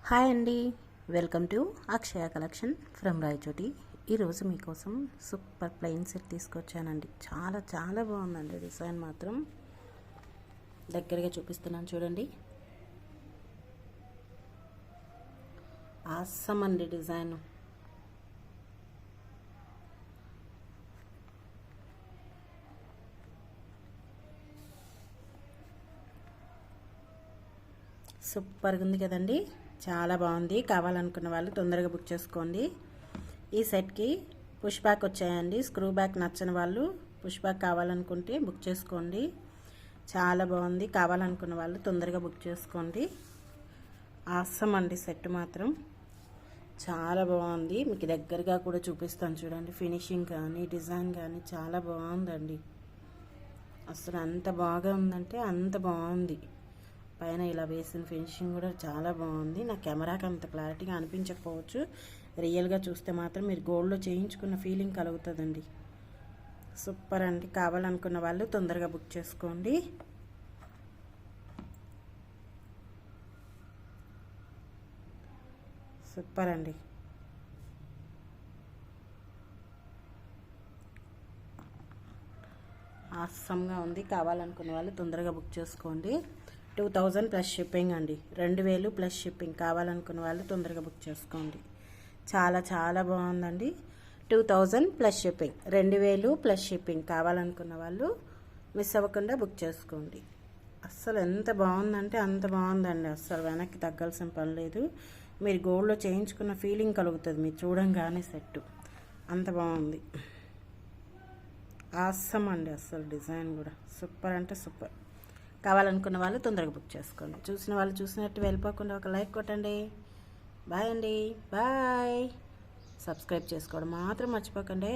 Hi అండి, welcome to Akshaya collection from Rayachoti. ఈరోజు మీకోసం సూపర్ ప్లెయిన్ సెట్ తీసుకొచ్చానండి. చాలా చాలా బాగుందండి. డిజైన్ మాత్రం దగ్గరగా చూపిస్తున్నాను చూడండి. ఆసమ్ అండి డిజైన్. సూపర్గా ఉంది కదండి. చాలా బాగుంది. కావాలనుకున్న వాళ్ళు తొందరగా బుక్ చేసుకోండి. ఈ సెట్కి పుష్ బ్యాక్ వచ్చాయండి. స్క్రూ బ్యాక్ నచ్చని వాళ్ళు పుష్ బ్యాక్ కావాలనుకుంటే బుక్ చేసుకోండి. చాలా బాగుంది. కావాలనుకున్న వాళ్ళు తొందరగా బుక్ చేసుకోండి. ఆసమ్ అండి. సెట్ మాత్రం చాలా బాగుంది. మీకు దగ్గరగా కూడా చూపిస్తాను చూడండి. ఫినిషింగ్ కానీ డిజైన్ కానీ చాలా బాగుందండి. అసలు అంత బాగా ఉందంటే అంత బాగుంది. పైన ఇలా వేసిన ఫినిషింగ్ కూడా చాలా బాగుంది. నా కెమెరాకి అంత క్లారిటీగా అనిపించకపోవచ్చు. రియల్గా చూస్తే మాత్రం మీరు గోల్డ్లో చేయించుకున్న ఫీలింగ్ కలుగుతుందండి. సూపర్ అండి. కావాలనుకున్న వాళ్ళు తొందరగా బుక్ చేసుకోండి. సూపర్ అండి. ఆసమ్గా ఉంది. కావాలనుకున్న వాళ్ళు తొందరగా బుక్ చేసుకోండి. 2000 ప్లస్ షిప్పింగ్ అండి. 2000 ప్లస్ షిప్పింగ్. కావాలనుకున్న వాళ్ళు తొందరగా బుక్ చేసుకోండి. చాలా చాలా బాగుందండి. 2000 ప్లస్ షిప్పింగ్, 2000 ప్లస్ షిప్పింగ్. కావాలనుకున్న వాళ్ళు మిస్ అవ్వకుండా బుక్ చేసుకోండి. అస్సలు ఎంత బాగుందంటే అంత బాగుందండి. అస్సలు వెనక్కి తగ్గాల్సిన పని లేదు. మీరు గోల్డ్లో చేయించుకున్న ఫీలింగ్ కలుగుతుంది మీరు చూడంగానే. సెట్ అంత బాగుంది. ఆసమ్ అండి. అస్సలు డిజైన్ కూడా సూపర్ అంటే సూపర్. కావాలనుకున్న వాళ్ళు తొందరగా బుక్ చేసుకోండి. చూసిన వాళ్ళు చూసినట్టు వెళ్ళిపోకుండా ఒక లైక్ కొట్టండి. బాయ్ అండి. బాయ్. సబ్స్క్రైబ్ చేసుకోవడం మాత్రం మర్చిపోకండి.